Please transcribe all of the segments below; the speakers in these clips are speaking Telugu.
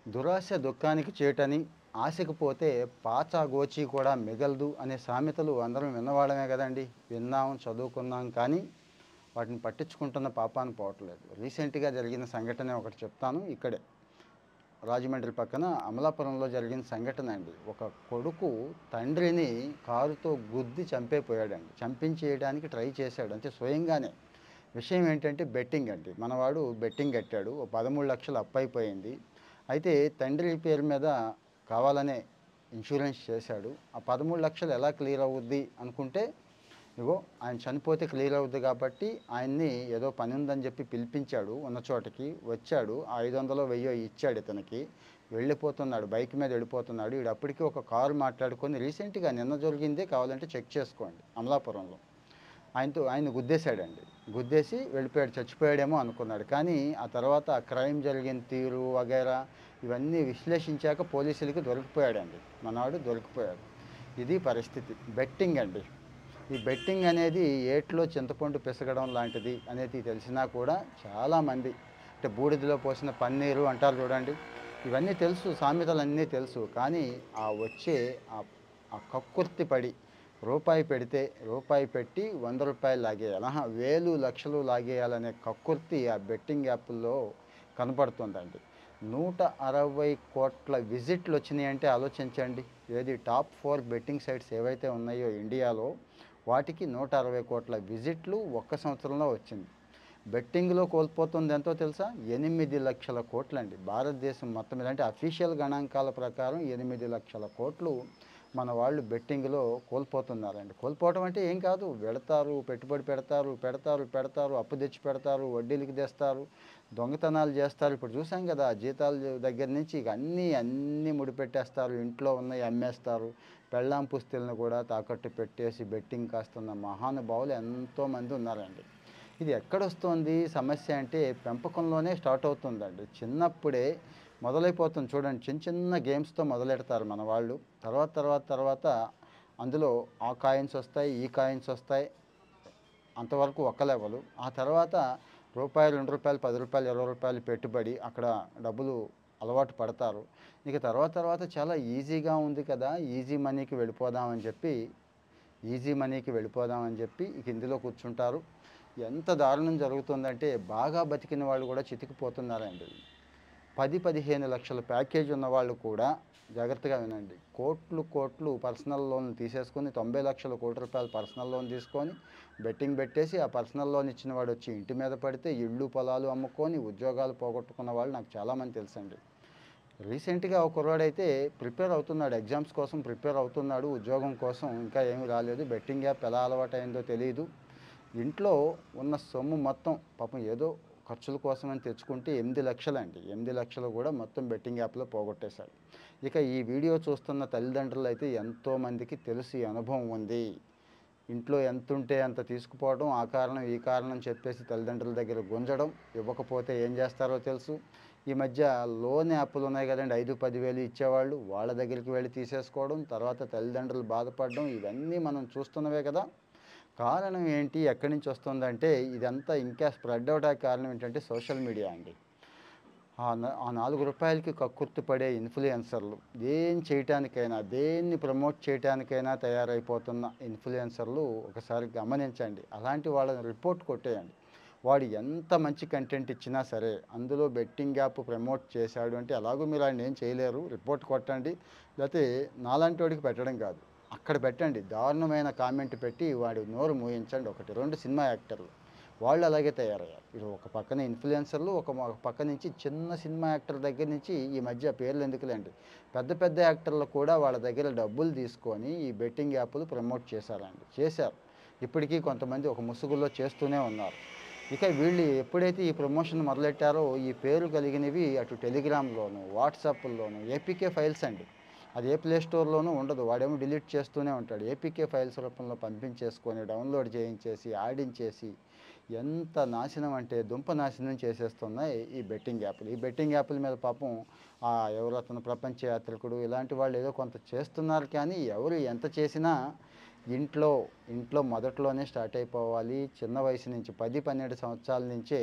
దురాశ దుఃఖానికి చేటని, ఆశకు పోతే పాచా గోచి కూడా మిగలదు అనే సామెతలు అందరం విన్నవాళ్ళమే కదండీ! విన్నాం, చదువుకున్నాం కానీ వాటిని పట్టించుకుంటున్న పాపాన పోవట్లేదు. రీసెంట్‌గా జరిగిన సంఘటన ఒకటి చెప్తాను ఇక్కడే. రాజమండ్రి పక్కన అమలాపురంలో జరిగిన సంఘటన అండి. ఒక కొడుకు తండ్రిని కారుతో గుద్ది చంపేపోయాడండి. చంపించేయడానికి ట్రై చేశాడు. అంటే స్వయంగానే. విషయం ఏంటంటే బెట్టింగ్ అండి. మనవాడు బెట్టింగ్ కట్టాడు. ఓ 13,00,000 అప్పయిపోయింది. అయితే తండ్రి పేరు మీద కావాలనే ఇన్సూరెన్స్ చేశాడు. ఆ 13,00,000 ఎలా క్లియర్ అవుద్ది అనుకుంటే, ఇగో ఆయన చనిపోతే క్లియర్ అవుద్ది కాబట్టి ఆయన్ని ఏదో పని ఉందని చెప్పి పిలిపించాడు. ఉన్న చోటకి వచ్చాడు. 500 1000 ఇచ్చాడు ఇతనికి. వెళ్ళిపోతున్నాడు. బైక్ మీద వెళ్ళిపోతున్నాడు. ఈడు అప్పటికి ఒక కారు మాట్లాడుకొని రీసెంట్‌గా నిన్న జరిగిందే, కావాలంటే చెక్ చేసుకోండి అమలాపురంలో. ఆయన్ని గుద్దేశాడండి. గుద్దేసి వెళ్ళిపోయాడు. చచ్చిపోయాడేమో అనుకున్నాడు. కానీ ఆ తర్వాత ఆ క్రైమ్ జరిగిన తీరు వగైరా ఇవన్నీ విశ్లేషించాక పోలీసులకి దొరికిపోయాడండి. మనవాడు దొరికిపోయాడు. ఇది పరిస్థితి. బెట్టింగ్ అండి. ఈ బెట్టింగ్ అనేది ఏట్లో చింతపండు పిసకడం లాంటిది అనేది తెలిసినా కూడా చాలామంది, అంటే బూడిదలో పోసిన పన్నీరు అంటారు చూడండి. ఇవన్నీ తెలుసు, సామెతలన్నీ తెలుసు. కానీ ఆ వచ్చే ఆ ఆ కక్కుర్తి పడి రూపాయి పెడితే రూపాయి పెట్టి రూ. 100 లాగేయాలి. వేలు లక్షలు లాగేయాలనే కక్కుర్తి ఆ బెట్టింగ్ యాపుల్లో కనపడుతుందండి. 160 కోట్ల విజిట్లు వచ్చినాయంటే ఆలోచించండి. ఏది టాప్ 4 బెట్టింగ్ సైట్స్ ఏవైతే ఉన్నాయో ఇండియాలో, వాటికి 160 కోట్ల విజిట్లు ఒక్క సంవత్సరంలో వచ్చింది. బెట్టింగ్‌లో కోల్పోతుంది ఎంతో తెలుసా? 8,00,000 కోట్లండి. భారతదేశం మొత్తం మీద, అంటే అఫీషియల్ గణాంకాల ప్రకారం 8,00,000 కోట్లు మన వాళ్ళు బెట్టింగ్‌లో కోల్పోతున్నారండి. కోల్పోవటం అంటే ఏం కాదు. వెళతారు, పెట్టుబడి పెడతారు, అప్పు తెచ్చి పెడతారు, వడ్డీలకి తెస్తారు, దొంగతనాలు చేస్తారు. ఇప్పుడు చూసాం కదా! జీతాల దగ్గర నుంచి ఇక అన్నీ ముడిపెట్టేస్తారు. ఇంట్లో ఉన్నయి అమ్మేస్తారు. పెళ్ళాం పుస్తెలను కూడా తాకట్టు పెట్టేసి బెట్టింగ్ కాస్తున్న మహానుభావులు ఎంతోమంది ఉన్నారండి. ఇది ఎక్కడొస్తోంది సమస్య అంటే పెంపకంలోనే స్టార్ట్ అవుతుందండి. చిన్నప్పుడే మొదలైపోతుంది చూడండి. చిన్న చిన్న గేమ్స్‌తో మొదలెడతారు మన వాళ్ళు. తర్వాత అందులో ఆ కాయిన్స్ వస్తాయి, ఈ కాయిన్స్ వస్తాయి. అంతవరకు ఒక లెవెలు. ఆ తర్వాత రూపాయి, రూ. 2, రూ. 10, రూ. 20 పెట్టుబడి. అక్కడ డబ్బులు అలవాటు పడతారు. ఇక తర్వాత చాలా ఈజీగా ఉంది కదా! ఈజీ మనీకి వెళ్ళిపోదామని చెప్పి ఇక ఇందులో కూర్చుంటారు. ఎంత దారుణం జరుగుతుందంటే బాగా బతికిన వాళ్ళు కూడా చితికిపోతున్నారండి. 15 లక్షల ప్యాకేజ్ ఉన్నవాళ్ళు కూడా, జాగ్రత్తగా వినండి, కోట్లు పర్సనల్ లోన్లు తీసేసుకొని 90 లక్షల కోటి రూపాయలు పర్సనల్ లోన్ తీసుకొని బెట్టింగ్ పెట్టేసి, ఆ పర్సనల్ లోన్ ఇచ్చిన వాడు వచ్చి ఇంటి మీద పడితే ఇళ్ళు పొలాలు అమ్ముకొని ఉద్యోగాలు పోగొట్టుకున్న వాళ్ళు నాకు చాలామంది తెలుసండి. రీసెంట్‌గా ఒక కుర్రాడైతే ప్రిపేర్ అవుతున్నాడు. ఎగ్జామ్స్ కోసం ప్రిపేర్ అవుతున్నాడు. ఉద్యోగం కోసం ఇంకా ఏమీ రాలేదు. బెట్టింగ్ యాప్ ఎలా అలవాటయిందో తెలీదు. ఇంట్లో ఉన్న సొమ్ము మొత్తం పాపం ఏదో ఖర్చుల కోసమని తెచ్చుకుంటే 8 లక్షలు అండి. 8 లక్షలు కూడా మొత్తం బెట్టింగ్ యాప్‌లో పోగొట్టేశాడు. ఇక ఈ వీడియో చూస్తున్న తల్లిదండ్రులైతే ఎంతోమందికి తెలుసు, ఈ అనుభవం ఉంది. ఇంట్లో ఎంతుంటే అంత తీసుకుపోవడం, ఆ కారణం ఈ కారణం చెప్పేసి తల్లిదండ్రుల దగ్గర గుంజడం, ఇవ్వకపోతే ఏం చేస్తారో తెలుసు. ఈ మధ్య లోన్ యాప్‌లు ఉన్నాయి కదండీ! 5, 10,000 ఇచ్చేవాళ్ళు. వాళ్ళ దగ్గరికి వెళ్లి తీసేసుకోవడం, తర్వాత తల్లిదండ్రులు బాధపడడం, ఇవన్నీ మనం చూస్తున్నవే కదా! కారణం ఏంటి? ఎక్కడి నుంచి వస్తుందంటే ఇదంతా ఇంకా స్ప్రెడ్ అవ్వడానికి కారణం ఏంటంటే సోషల్ మీడియా అండి. ఆ రూ. 4కి కక్కుర్తి పడే ఇన్‌ఫ్లుయెన్సర్‌లు, దేన్ని ప్రమోట్ చేయటానికైనా తయారైపోతున్న ఇన్‌ఫ్లుయెన్సర్‌లు ఒకసారి గమనించండి. అలాంటి వాళ్ళని రిపోర్ట్ కొట్టేయండి. వాడు ఎంత మంచి కంటెంట్ ఇచ్చినా సరే, అందులో బెట్టింగ్ యాప్ ప్రమోట్ చేశాడు అంటే ఎలాగో మీరు ఆయన్నేం చేయలేరు. రిపోర్ట్ కొట్టండి. లేతే నాలాంటోడికి పెట్టడం కాదు, అక్కడ పెట్టండి. దారుణమైన కామెంట్ పెట్టి వాడి నోరు మూయించండి. 2 సినిమా యాక్టర్లు వాళ్ళు అలాగే తయారయ్యారు. ఇటు ఒక పక్కన ఇన్‌ఫ్లుయెన్సర్‌లు, ఒక పక్క నుంచి చిన్న సినిమా యాక్టర్ దగ్గర నుంచి, ఈ మధ్య పేర్లు ఎందుకులేండి, పెద్ద యాక్టర్లు కూడా వాళ్ళ దగ్గర డబ్బులు తీసుకొని ఈ బెట్టింగ్ యాప్‌లు ప్రమోట్ చేశారు. ఇప్పటికీ కొంతమంది ఒక ముసుగులో చేస్తూనే ఉన్నారు. ఇక వీళ్ళు ఎప్పుడైతే ఈ ప్రమోషన్ మొదలెట్టారో, ఈ పేరు కలిగినవి అటు టెలిగ్రామ్‌లోను, వాట్సాప్‌ల్లోను ఏపీకే ఫైల్స్ అండి. అది ఏ ప్లే స్టోర్‌లోనూ ఉండదు. వాడేమో డిలీట్ చేస్తూనే ఉంటాడు. ఏపీకే ఫైల్స్ రూపంలో పంపించేసుకొని, డౌన్‌లోడ్ చేయించేసి, ఆడించేసి, ఎంత నాశనం అంటే దుంప నాశనం చేసేస్తున్నాయి ఈ బెట్టింగ్ యాప్‌లు. ఈ బెట్టింగ్ యాప్‌ల మీద పాపం ఎవరు అతను ప్రపంచ యాత్రికుడు ఇలాంటి వాళ్ళు ఏదో కొంత చేస్తున్నారు. కానీ ఎవరు ఎంత చేసినా ఇంట్లో మొదట్లోనే స్టార్ట్ అయిపోవాలి. చిన్న వయసు నుంచి 10, 12 సంవత్సరాల నుంచే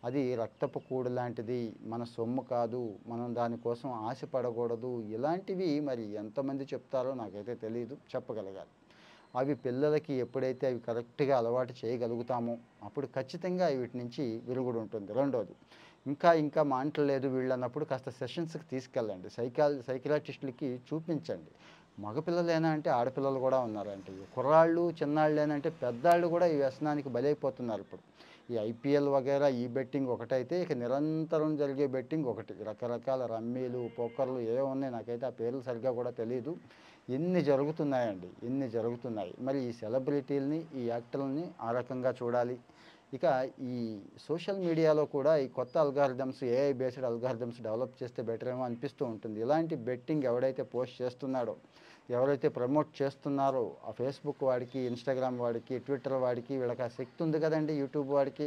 అది రక్తపు కూడు లాంటిది, మన సొమ్ము కాదు, మనం దానికోసం ఆశపడకూడదు. ఇలాంటివి మరి ఎంతమంది చెప్తారో నాకైతే తెలీదు, చెప్పగలగాలి. అవి పిల్లలకి ఎప్పుడైతే అవి కరెక్ట్‌గా అలవాటు చేయగలుగుతామో, అప్పుడు ఖచ్చితంగా వీటి నుంచి విరుగుడు ఉంటుంది. రెండోది, ఇంకా మానట్లేదు వీళ్ళన్నప్పుడు కాస్త సెషన్స్‌కి తీసుకెళ్ళండి. సైకియాట్రిస్ట్‌లకి చూపించండి. మగపిల్లలేనా అంటే ఆడపిల్లలు కూడా ఉన్నారండి. కుర్రాళ్ళు, చిన్నాళ్ళేనంటే పెద్దాళ్ళు కూడా ఈ వ్యసనానికి బలైపోతున్నారు ఇప్పుడు. ఈ ఐపీఎల్ వగైరా ఈ బెట్టింగ్ ఒకటైతే, ఇక నిరంతరం జరిగే బెట్టింగ్ ఒకటి. రకరకాల రమ్మీలు, పోకర్లు ఏవో ఉన్నాయి. నాకైతే ఆ పేర్లు సరిగ్గా కూడా తెలీదు. ఇన్ని జరుగుతున్నాయండి. ఇన్ని జరుగుతున్నాయి. మరి ఈ సెలబ్రిటీలని, ఈ యాక్టర్లని ఆ రకంగా చూడాలి. ఇక ఈ సోషల్ మీడియాలో కూడా ఈ కొత్త algorithms, AI based algorithms develop చేస్తే బెటరేమో అనిపిస్తూ ఉంటుంది. ఇలాంటి బెట్టింగ్ ఎవడైతే పోస్ట్ చేస్తున్నాడో, ఎవరైతే ప్రమోట్ చేస్తున్నారో, ఆ ఫేస్‌బుక్ వాడికి, ఇన్‌స్టాగ్రామ్ వాడికి, ట్విట్టర్ వాడికి వీళ్ళకి ఆ శక్తి ఉంది కదండీ! యూట్యూబ్ వాడికి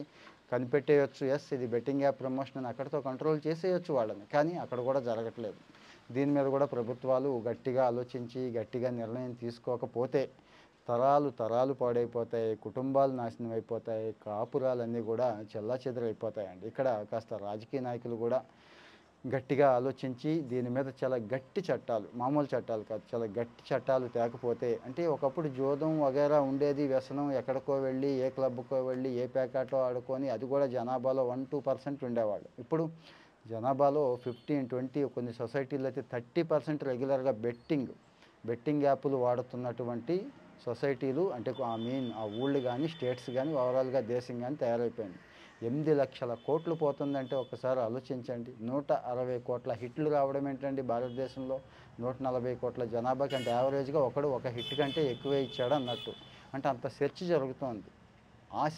కనిపెట్టేయొచ్చు. యెస్, ఇది బెట్టింగ్ యాప్ ప్రమోషన్ అని అక్కడితో కంట్రోల్ చేసేయొచ్చు వాళ్ళని. కానీ అక్కడ కూడా జరగట్లేదు. దీని మీద కూడా ప్రభుత్వాలు గట్టిగా ఆలోచించి, గట్టిగా నిర్ణయం తీసుకోకపోతే తరాలు తరాలు పాడైపోతాయి, కుటుంబాలు నాశనం అయిపోతాయి, కాపురాలన్నీ కూడా చెల్లాచెదరైపోతాయండి. ఇక్కడ కాస్త రాజకీయ నాయకులు కూడా గట్టిగా ఆలోచించి దీని మీద చాలా గట్టి చట్టాలు, మామూలు చట్టాలు కాదు, చాలా గట్టి చట్టాలు తేకపోతే, అంటే ఒకప్పుడు జూదం వగైరా ఉండేది, వ్యసనం ఎక్కడికో వెళ్ళి, ఏ క్లబ్‌కో వెళ్ళి, ఏ పేకాటో ఆడుకొని అది కూడా జనాభాలో 1, 2% ఉండేవాళ్ళు. ఇప్పుడు జనాభాలో 15, 20, కొన్ని సొసైటీల్లో అయితే 30% రెగ్యులర్‌గా బెట్టింగ్ యాపులు వాడుతున్నటువంటి సొసైటీలు, అంటే ఆ ఊళ్ళు కానీ, స్టేట్స్ కానీ, ఓవరాల్‌గా దేశం కానీ తయారైపోయింది. 8,00,000 కోట్లు పోతుందంటే ఒక్కసారి ఆలోచించండి. 160 కోట్ల హిట్లు రావడం ఏంటండి భారతదేశంలో? 140 కోట్ల జనాభాకి, అంటే యావరేజ్‌గా ఒకడు ఒక హిట్ కంటే ఎక్కువే ఇచ్చాడు అన్నట్టు. అంటే అంత సెర్చ్ జరుగుతోంది. ఆశ,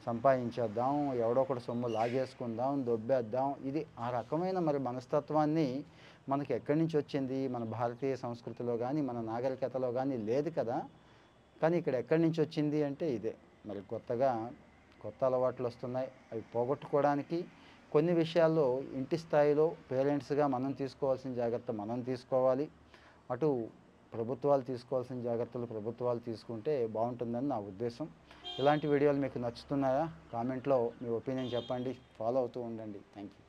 సంపాదించేద్దాం, ఎవడో ఒకడి సొమ్ము లాగేసుకుందాం, దొబ్బేద్దాం. ఇది ఆ రకమైన మరి మనస్తత్వాన్ని మనకి ఎక్కడి నుంచి వచ్చింది? మన భారతీయ సంస్కృతిలో గానీ, మన నాగరికతలో గానీ లేదు కదా! కానీ ఇక్కడ ఎక్కడి నుంచి వచ్చింది అంటే ఇదే. మరి కొత్త అలవాట్లు వస్తున్నాయి. అవి పోగొట్టుకోవడానికి కొన్ని విషయాల్లో ఇంటి స్థాయిలో పేరెంట్స్‌గా మనం తీసుకోవాల్సిన జాగ్రత్త మనం తీసుకోవాలి. అటు ప్రభుత్వాలు తీసుకోవాల్సిన జాగ్రత్తలు ప్రభుత్వాలు తీసుకుంటే బావుంటుందని నా ఉద్దేశం. ఇలాంటి వీడియోలు మీకు నచ్చుతున్నాయా? కామెంట్‌లో మీ ఒపీనియన్ చెప్పండి. ఫాలో అవుతూ ఉండండి. Thank you.